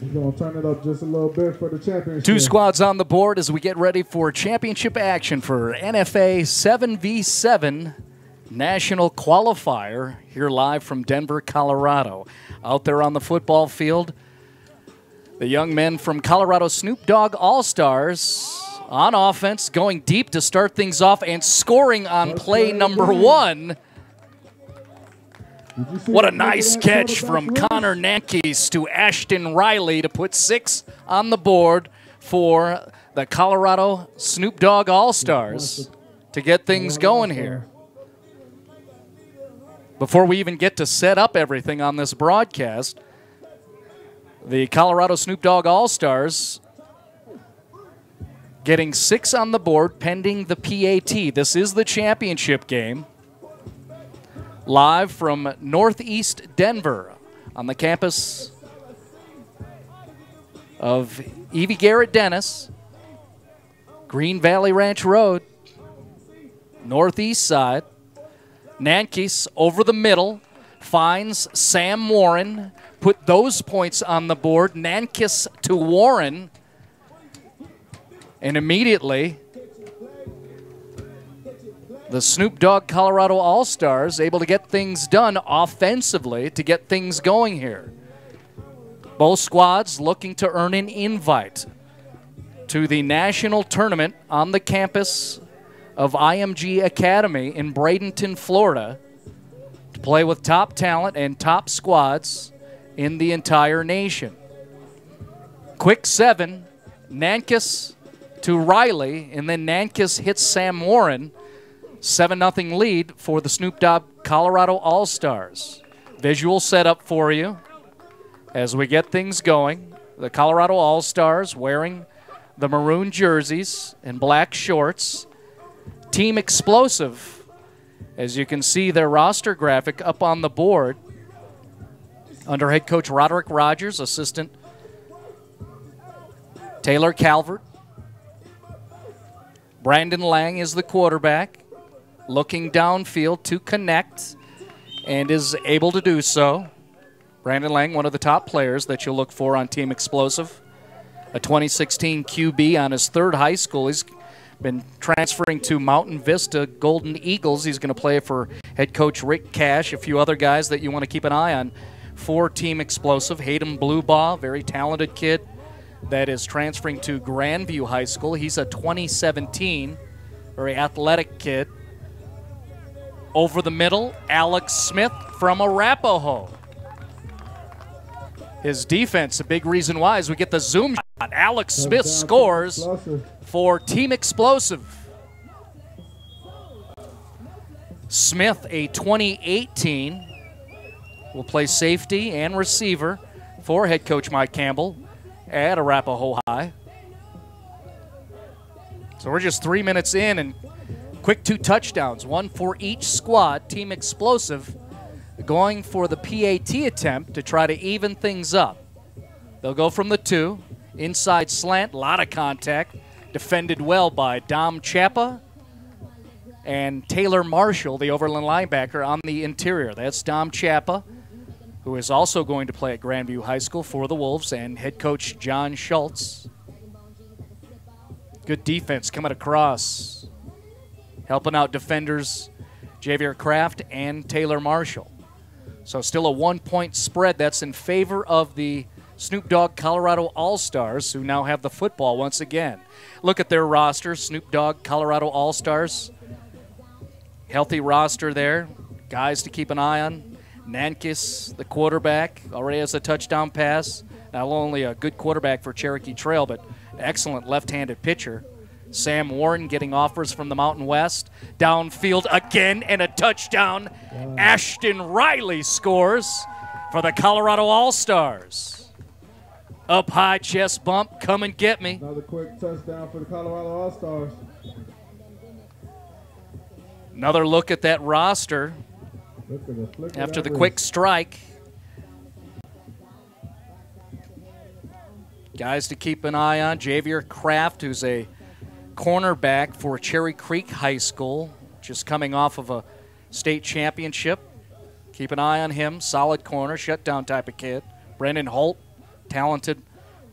We're going to turn it up just a little bit for the championship. Two squads on the board as we get ready for championship action for NFA 7v7 National Qualifier here live from Denver, Colorado. Out there on the football field, the young men from Colorado Snoop Dogg All-Stars on offense, going deep to start things off and scoring on play number one. What a nice catch from Connor Nankes to Ashton Riley to put 6 on the board for the Colorado Snoop Dogg All-Stars to get things going here. Before we even get to set up everything on this broadcast, the Colorado Snoop Dogg All-Stars getting 6 on the board pending the PAT. This is the championship game. Live from Northeast Denver on the campus of Evie Garrett Dennis, Green Valley Ranch Road, northeast side. Nankes over the middle, finds Sam Warren, put those points on the board. Nankes to Warren, and immediately the Snoop Dogg Colorado All-Stars able to get things done offensively to get things going here. Both squads looking to earn an invite to the national tournament on the campus of IMG Academy in Bradenton, Florida, to play with top talent and top squads in the entire nation. Quick 7, Nankes to Riley, and then Nankes hits Sam Warren. 7-0 lead for the Snoop Dogg Colorado All-Stars. Visual setup for you as we get things going. The Colorado All-Stars wearing the maroon jerseys and black shorts. Team Xplosive, as you can see their roster graphic up on the board, under head coach Roderick Rogers, assistant Taylor Calvert. Brandon Lang is the quarterback, looking downfield to connect, and is able to do so. Brandon Lang, one of the top players that you'll look for on Team Xplosive. A 2016 QB on his 3rd high school. He's been transferring to Mountain Vista Golden Eagles. He's going to play for head coach Rick Cash, a few other guys that you want to keep an eye on for Team Xplosive. Hayden Bluebaugh, very talented kid that is transferring to Grandview High School. He's a 2017, very athletic kid. Over the middle, Alex Smith from Arapahoe. His defense, a big reason why, is we get the zoom shot. Alex Smith scores for Team Xplosive. Smith, a 2018, will play safety and receiver for head coach Mike Campbell at Arapahoe High. So we're just 3 minutes in, and quick 2 touchdowns, one for each squad. Team Xplosive going for the PAT attempt to try to even things up. They'll go from the 2, inside slant, a lot of contact, defended well by Dom Chappa and Taylor Marshall, the overland linebacker, on the interior. That's Dom Chappa, who is also going to play at Grandview High School for the Wolves, and head coach John Schultz. Good defense coming across, helping out defenders Javier Kraft and Taylor Marshall. So still a 1-point spread. That's in favor of the Snoop Dogg Colorado All-Stars, who now have the football once again. Look at their roster, Snoop Dogg Colorado All-Stars. Healthy roster there. Guys to keep an eye on. Nankes, the quarterback, already has a touchdown pass. Not only a good quarterback for Cherokee Trail, but excellent left-handed pitcher. Sam Warren getting offers from the Mountain West. Downfield again, and a touchdown. Ashton Riley scores for the Colorado All-Stars. Up high, chest bump, come and get me. Another quick touchdown for the Colorado All-Stars. Another look at that roster after the quick strike. Guys to keep an eye on. Javier Kraft, who's a cornerback for Cherry Creek High School, just coming off of a state championship. Keep an eye on him. Solid corner, shutdown type of kid. Brendan Holt, talented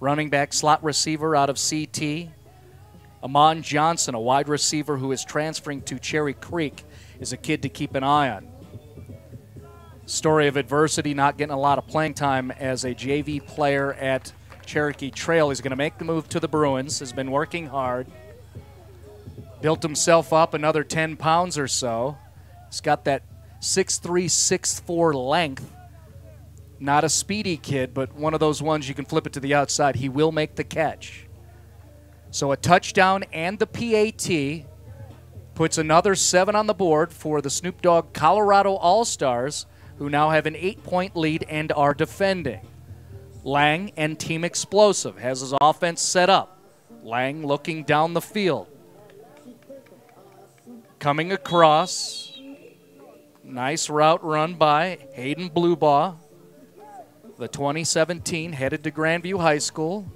running back slot receiver out of CT. Amon Johnson, a wide receiver who is transferring to Cherry Creek, is a kid to keep an eye on. Story of adversity, not getting a lot of playing time as a JV player at Cherokee Trail. He's going to make the move to the Bruins, has been working hard. Built himself up another 10 pounds or so. He's got that 6'3", 6'4" length. Not a speedy kid, but one of those ones you can flip it to the outside. He will make the catch. So a touchdown and the PAT puts another 7 on the board for the Snoop Dogg Colorado All-Stars, who now have an 8-point lead and are defending. Lang and Team Xplosive has his offense set up. Lang looking down the field. Coming across. Nice route run by Hayden Bluebaugh. The 2017 headed to Grandview High School.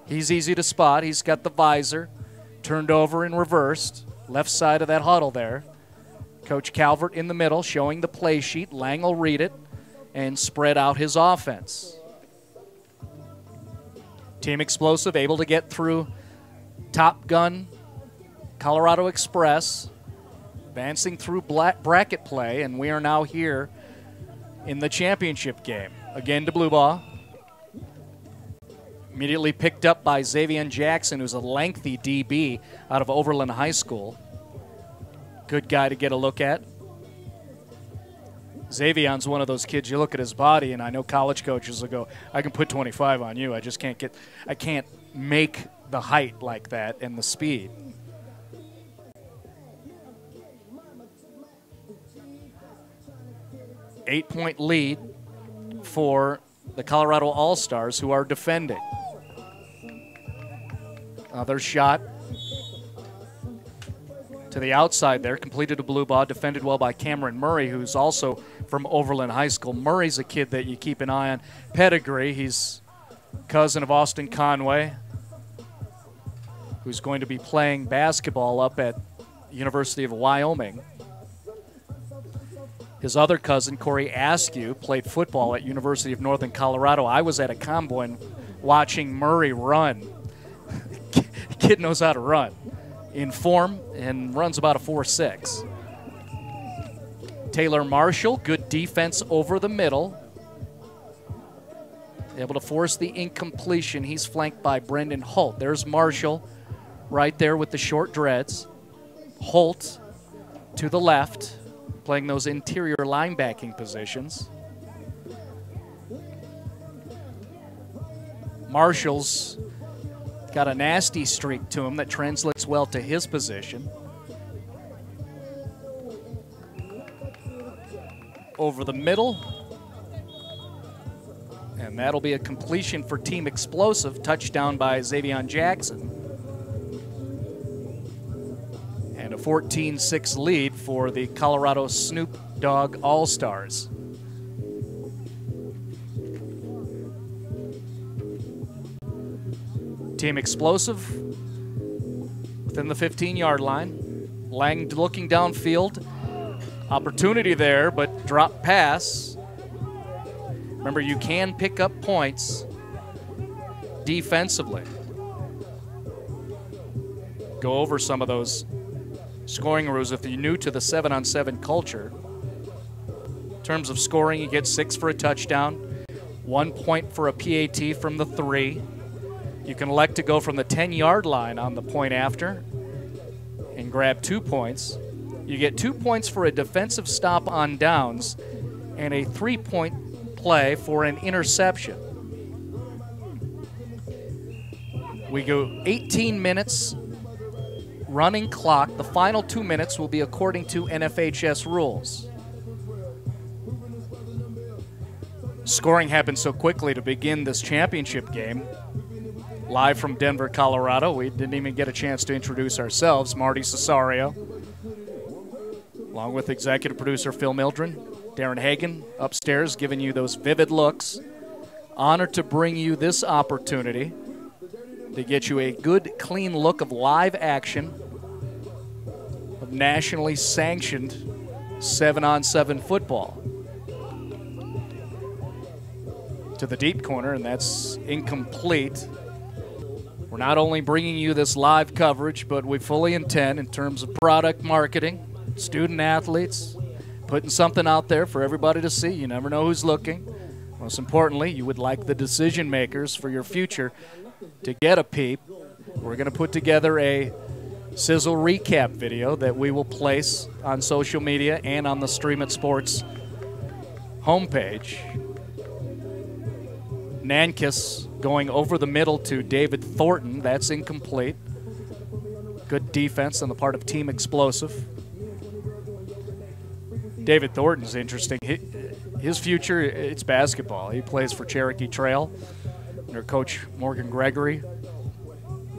He's easy to spot. He's got the visor turned over and reversed. Left side of that huddle there. Coach Calvert in the middle showing the play sheet. Lang will read it and spread out his offense. Team Xplosive able to get through Top Gun, Colorado Express, advancing through bracket play, and we are now here in the championship game. Again to Bluebaugh. Immediately picked up by Xavier Jackson, who's a lengthy DB out of Overland High School. Good guy to get a look at. Xavion's one of those kids, you look at his body, and I know college coaches will go, I can put 25 on you. I just can't I can't make the height like that and the speed. Eight-point lead for the Colorado All-Stars, who are defending. Another shot to the outside there, completed a Bluebaugh, defended well by Cameron Murray, who's also from Overland High School. Murray's a kid that you keep an eye on. Pedigree, he's cousin of Austin Conway, who's going to be playing basketball up at University of Wyoming. His other cousin, Corey Askew, played football at University of Northern Colorado. I was at a combine watching Murray run. Kid knows how to run. In form and runs about a 4.6. Taylor Marshall, good defense over the middle. Able to force the incompletion. He's flanked by Brendan Holt. There's Marshall right there with the short dreads. Holt to the left, playing those interior linebacking positions. Marshall's got a nasty streak to him that translates well to his position. Over the middle. And that'll be a completion for Team Xplosive. Touchdown by Xavier Jackson. And a 14-6 lead for the Colorado Snoop Dogg All-Stars. Team Xplosive within the 15-yard line. Lang looking downfield. Opportunity there, but drop pass. Remember, you can pick up points defensively. Go over some of those scoring rules if you're new to the 7-on-7 culture. In terms of scoring, you get 6 for a touchdown, 1 point for a PAT from the 3. You can elect to go from the 10-yard line on the point after and grab 2 points. You get 2 points for a defensive stop on downs and a 3-point play for an interception. We go 18 minutes running clock. The final 2 minutes will be according to NFHS rules. Scoring happened so quickly to begin this championship game. Live from Denver, Colorado. We didn't even get a chance to introduce ourselves. Marty Cesario, along with executive producer Phil Mildren, Darren Hagan upstairs giving you those vivid looks. Honored to bring you this opportunity to get you a good, clean look of live action of nationally sanctioned 7-on-7 football. To the deep corner, and that's incomplete. We're not only bringing you this live coverage, but we fully intend, in terms of product marketing, student athletes, putting something out there for everybody to see. You never know who's looking. Most importantly, you would like the decision makers for your future to get a peep. We're going to put together a sizzle recap video that we will place on social media and on the Stream It Sports homepage. Nankis going over the middle to David Thornton. That's incomplete. Good defense on the part of Team Xplosive. David Thornton's interesting. His future, it's basketball. He plays for Cherokee Trail under Coach Morgan Gregory.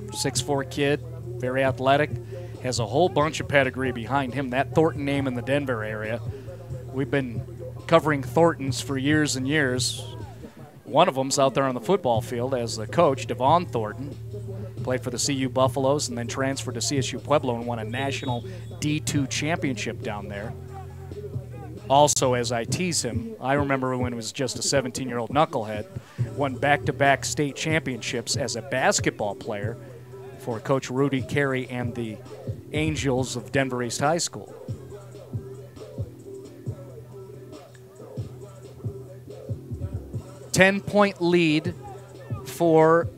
6'4" kid, very athletic, has a whole bunch of pedigree behind him. That Thornton name in the Denver area. We've been covering Thorntons for years and years. One of them's out there on the football field as the coach, Devon Thornton. Played for the CU Buffaloes and then transferred to CSU Pueblo and won a national D2 championship down there. Also, as I tease him, I remember when he was just a 17-year-old knucklehead, won back-to-back state championships as a basketball player for Coach Rudy Carey and the Angels of Denver East High School. Ten-point lead for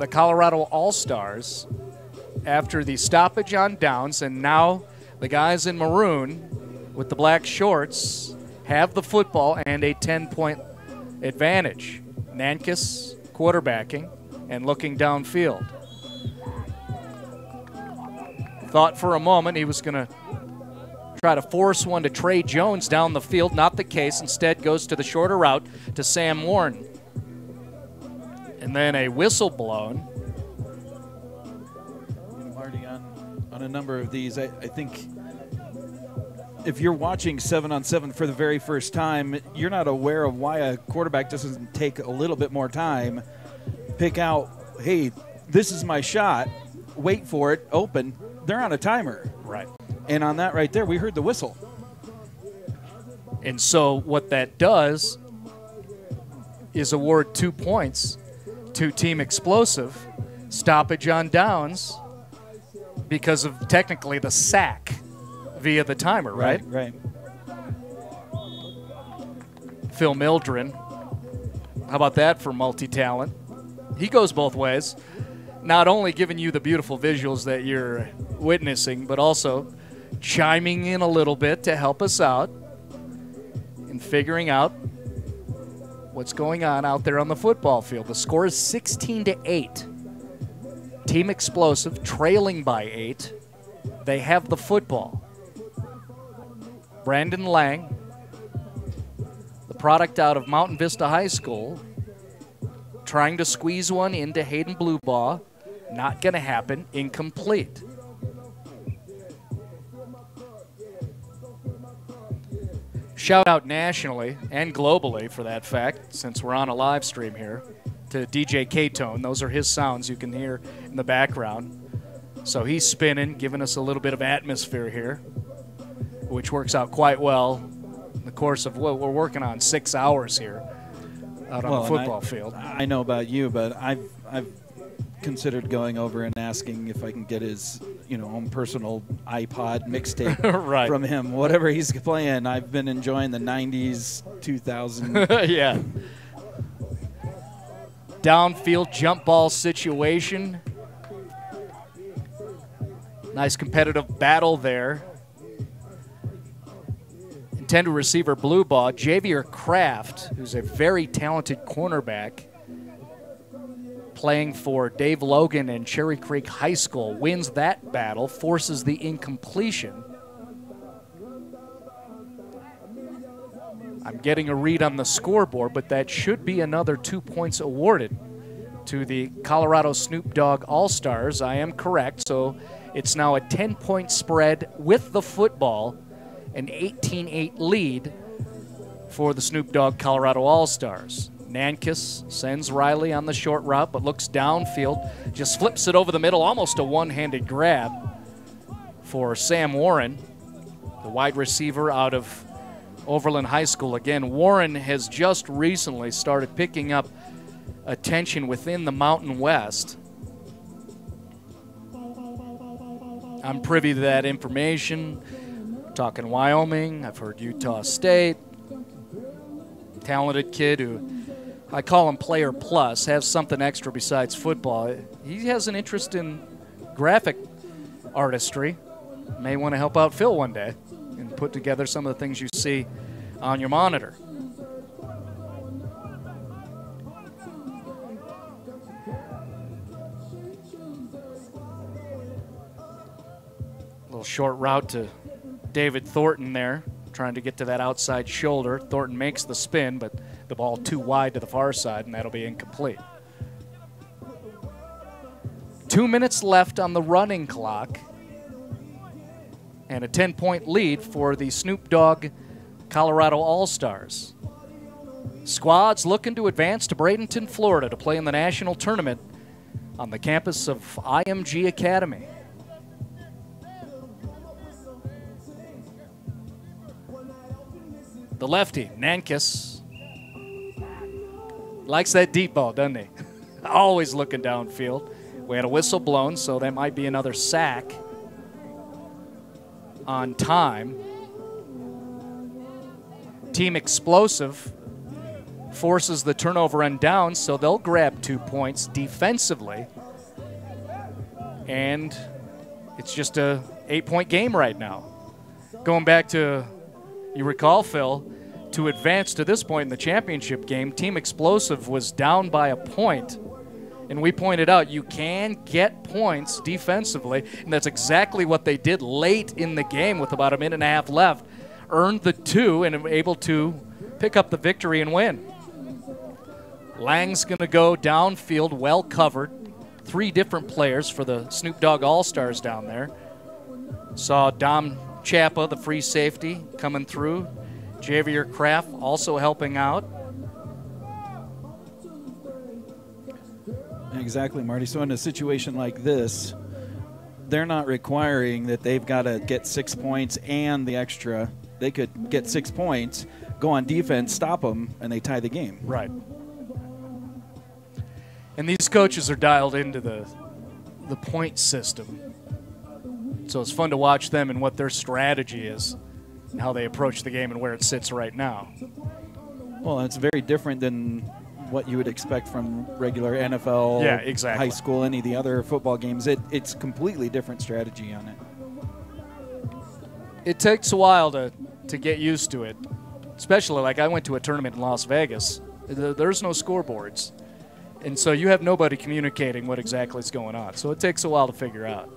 the Colorado All-Stars after the stoppage on downs, and now the guys in maroon with the black shorts have the football and a 10-point advantage. Nankis quarterbacking and looking downfield. Thought for a moment he was going to try to force one to Trey Jones down the field. Not the case. Instead goes to the shorter route to Sam Warren. And then a whistle blown. Marty, on a number of these, I think if you're watching 7-on-7 for the very first time, you're not aware of why a quarterback doesn't take a little bit more time, pick out, hey, this is my shot, wait for it, open. They're on a timer. Right. And on that right there, we heard the whistle. And so what that does is award 2 points to Team Xplosive, stoppage on downs because of technically the sack via the timer, right? Right. Phil Mildren, how about that for multi-talent? He goes both ways, not only giving you the beautiful visuals that you're witnessing, but also chiming in a little bit to help us out in figuring out what's going on out there on the football field. The score is 16-8. Team Xplosive trailing by 8. They have the football. Brandon Lang, the product out of Mountain Vista High School, trying to squeeze one into Hayden Bluebaugh. Not going to happen. Incomplete. Shout out nationally and globally, for that fact, since we're on a live stream here, to DJ K-Tone. Those are his sounds you can hear in the background. So he's spinning, giving us a little bit of atmosphere here, which works out quite well in the course of what we're working on 6 hours here out on the football field. I know about you, but I've considered going over and asking if I can get his, own personal iPod mixtape right. from him. Whatever he's playing, I've been enjoying the 90s, 2000. Yeah. Downfield jump ball situation. Nice competitive battle there. Intended receiver Bluebaugh, Javier Kraft, who's a very talented cornerback, playing for Dave Logan and Cherry Creek High School, wins that battle, forces the incompletion. I'm getting a read on the scoreboard, but that should be another 2 points awarded to the Colorado Snoop Dogg All-Stars. I am correct, so it's now a 10-point spread with the football, an 18-8 lead for the Snoop Dogg Colorado All-Stars. Nankis sends Riley on the short route, but looks downfield, just flips it over the middle, almost a one-handed grab for Sam Warren, the wide receiver out of Overland High School. Again, Warren has just recently started picking up attention within the Mountain West. I'm privy to that information. Talking Wyoming, I've heard Utah State. Talented kid who, I call him player plus, has something extra besides football. He has an interest in graphic artistry. May want to help out Phil one day and put together some of the things you see on your monitor. Little short route to David Thornton there, trying to get to that outside shoulder. Thornton makes the spin, but the ball too wide to the far side, and that'll be incomplete. 2 minutes left on the running clock, and a 10-point lead for the Snoop Dogg Colorado All-Stars. Squads looking to advance to Bradenton, Florida to play in the national tournament on the campus of IMG Academy. The lefty, Nankis, likes that deep ball, doesn't he? Always looking downfield. We had a whistle blown, so that might be another sack on time. Team Xplosive forces the turnover and down, so they'll grab 2 points defensively. And it's just a 8-point game right now. Going back to, you recall, Phil, to advance to this point in the championship game, Team Xplosive was down by a point. And we pointed out you can get points defensively, and that's exactly what they did late in the game with about a minute and a half left. Earned the 2 and were able to pick up the victory and win. Lang's going to go downfield, well covered. 3 different players for the Snoop Dogg All-Stars down there. Saw Dom Chappa, the free safety, coming through. Javier Kraft also helping out. Exactly, Marty. So in a situation like this, they're not requiring that they've got to get 6 points and the extra. They could get 6 points, go on defense, stop them, and they tie the game. Right. And these coaches are dialed into the point system. So it's fun to watch them and what their strategy is and how they approach the game and where it sits right now. Well, it's very different than what you would expect from regular NFL, yeah, exactly. high school, any of the other football games. It's completely different strategy on it. It takes a while to get used to it, especially like I went to a tournament in Las Vegas. There's no scoreboards, and so you have nobody communicating what exactly is going on. So it takes a while to figure out.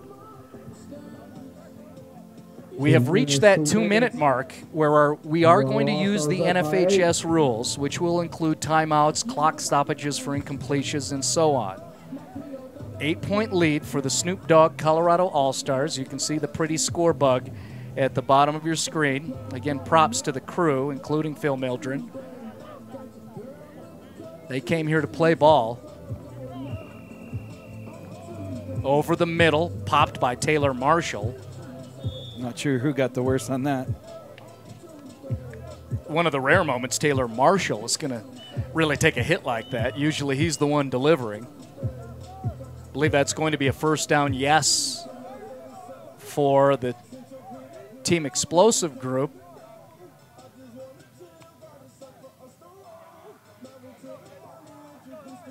We have reached that 2-minute mark where we are going to use the NFHS rules, which will include timeouts, clock stoppages for incompletions, and so on. 8-point lead for the Snoop Dogg Colorado All-Stars. You can see the pretty score bug at the bottom of your screen. Again, props to the crew, including Phil Mildren. They came here to play ball. Over the middle, popped by Taylor Marshall. Not sure who got the worst on that. One of the rare moments Taylor Marshall is going to really take a hit like that. Usually he's the one delivering. I believe that's going to be a first down, yes, for the Team Xplosive group.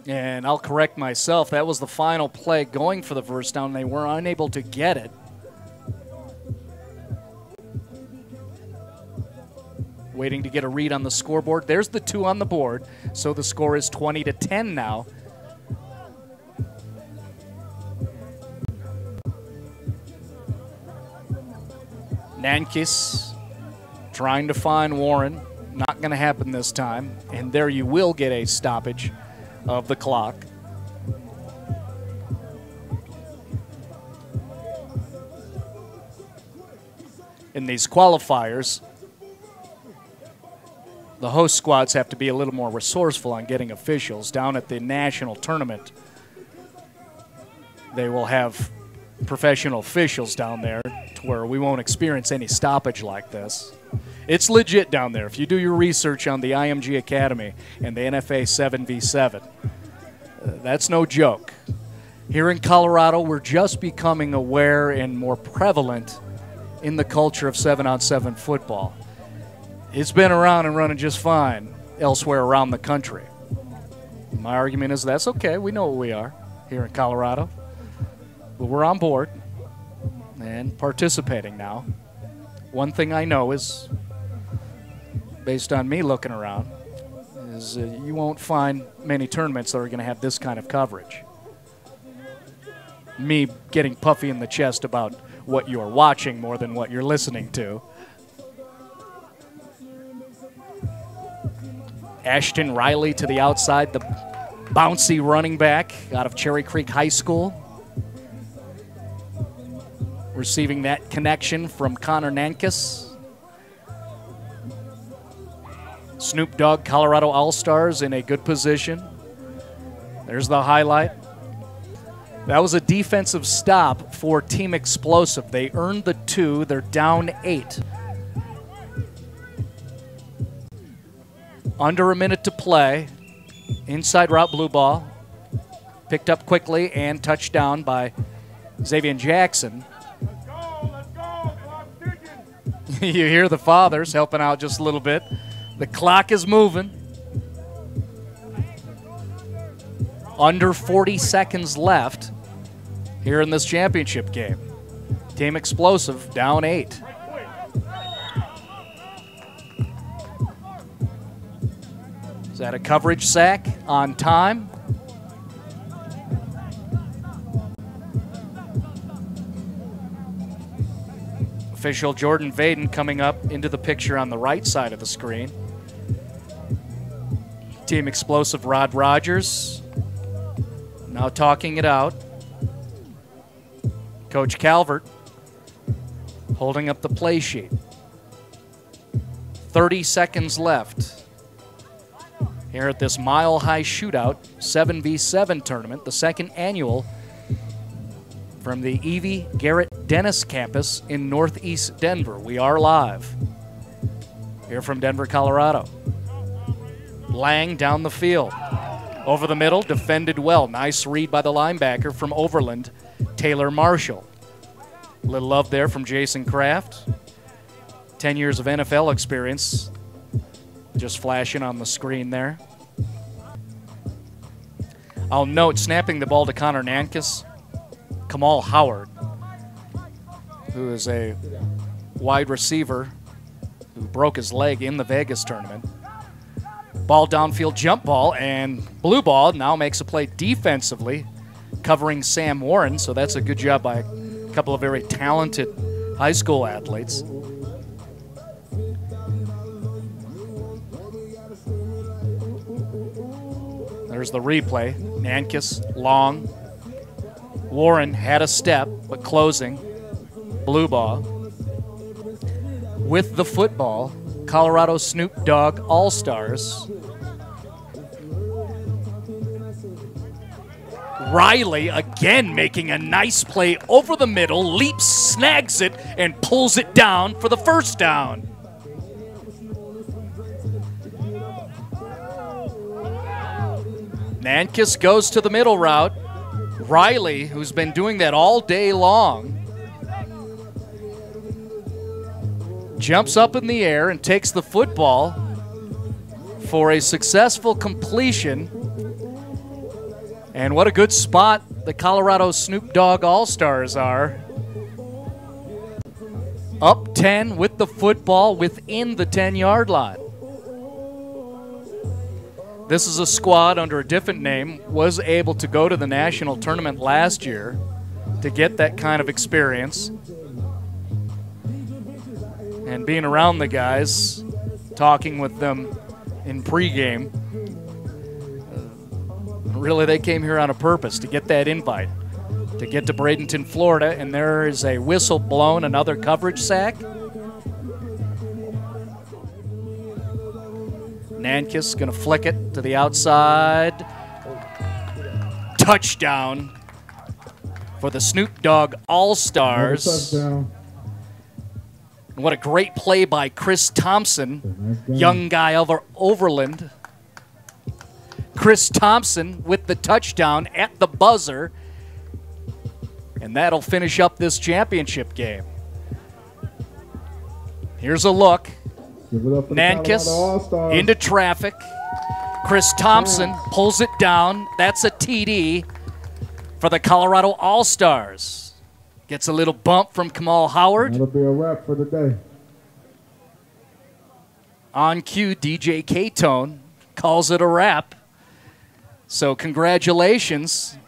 And I'll correct myself. That was the final play going for the first down. They were unable to get it. Waiting to get a read on the scoreboard. There's the 2 on the board, so the score is 20-10 now. Nankis trying to find Warren. Not going to happen this time. And there you will get a stoppage of the clock. In these qualifiers, the host squads have to be a little more resourceful on getting officials. Down at the national tournament, they will have professional officials down there to where we won't experience any stoppage like this. It's legit down there. If you do your research on the IMG Academy and the NFA 7v7, that's no joke. Here in Colorado, we're just becoming aware and more prevalent in the culture of 7-on-7 football. It's been around and running just fine elsewhere around the country. My argument is that's okay. We know what we are here in Colorado. But we're on board and participating now. One thing I know is, based on me looking around, is you won't find many tournaments that are going to have this kind of coverage. Me getting puffy in the chest about what you're watching more than what you're listening to. Ashton Riley to the outside, the bouncy running back out of Cherry Creek High School. Receiving that connection from Connor Nankis. Snoop Dogg, Colorado All-Stars in a good position. There's the highlight. That was a defensive stop for Team Xplosive. They earned the 2. They're down 8. Under a minute to play. Inside route blue ball. Picked up quickly and touchdown by Xavier Jackson. You hear the fathers helping out just a little bit. The clock is moving. Under 40 seconds left here in this championship game. Team Xplosive down 8. Is that a coverage sack on time? Official Jordan Vaden coming up into the picture on the right side of the screen. Team Xplosive Rod Rogers now talking it out. Coach Calvert holding up the play sheet. 30 seconds left here at this Mile High Shootout 7v7 tournament, the second annual from the Evie Garrett Dennis campus in Northeast Denver. We are live here from Denver, Colorado. Lang down the field. Over the middle, defended well. Nice read by the linebacker from Overland, Taylor Marshall. Little love there from Jason Kraft. 10 years of NFL experience. Just flashing on the screen there. I'll note, snapping the ball to Connor Nankis, Kamal Howard, who is a wide receiver who broke his leg in the Vegas tournament. Ball downfield, jump ball, and blue ball now makes a play defensively, covering Sam Warren, so that's a good job by a couple of very talented high school athletes. There's the replay. Nankis, long. Warren had a step, but closing. Blue ball. With the football, Colorado Snoop Dogg All-Stars. Riley again making a nice play over the middle, leaps, snags it, and pulls it down for the first down. Nankis goes to the middle route. Riley, who's been doing that all day long, jumps up in the air and takes the football for a successful completion. And what a good spot the Colorado Snoop Dogg All-Stars are. Up 10 with the football within the 10-yard line. This is a squad under a different name, was able to go to the national tournament last year to get that kind of experience. And being around the guys, talking with them in pregame, really they came here on a purpose to get that invite, to get to Bradenton, Florida, and there is a whistle blown, another coverage sack. Nankis going to flick it to the outside. Touchdown for the Snoop Dogg All-Stars. What a great play by Chris Thompson, young guy over Overland. Chris Thompson with the touchdown at the buzzer. And that'll finish up this championship game. Here's a look. Give it up for the Colorado Nankus All-Stars. into traffic. Chris Thompson pulls it down. That's a TD for the Colorado All-Stars. Gets a little bump from Kamal Howard. That'll be a wrap for the day. On cue, DJ K-Tone calls it a wrap. So congratulations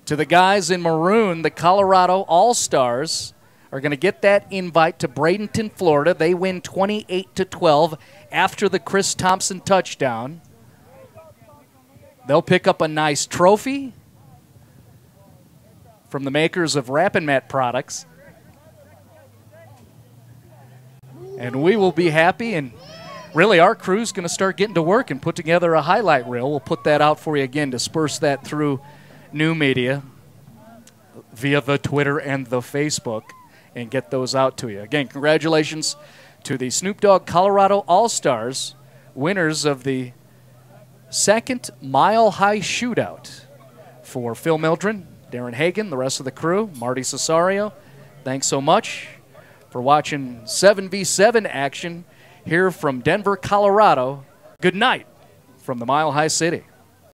to the guys in maroon. The Colorado All-Stars are going to get that invite to Bradenton, Florida. They win 28-12 after the Chris Thompson touchdown. They'll pick up a nice trophy from the makers of Rappin' Mat products. And we will be happy, and really our crew's going to start getting to work and put together a highlight reel. We'll put that out for you again, disperse that through new media via the Twitter and the Facebook, and get those out to you. Again, congratulations to the Snoop Dogg Colorado All-Stars, winners of the second Mile High Shootout. For Phil Mildren, Darren Hagan, the rest of the crew, Marty Cesario, thanks so much for watching 7v7 action here from Denver, Colorado. Good night from the Mile High City.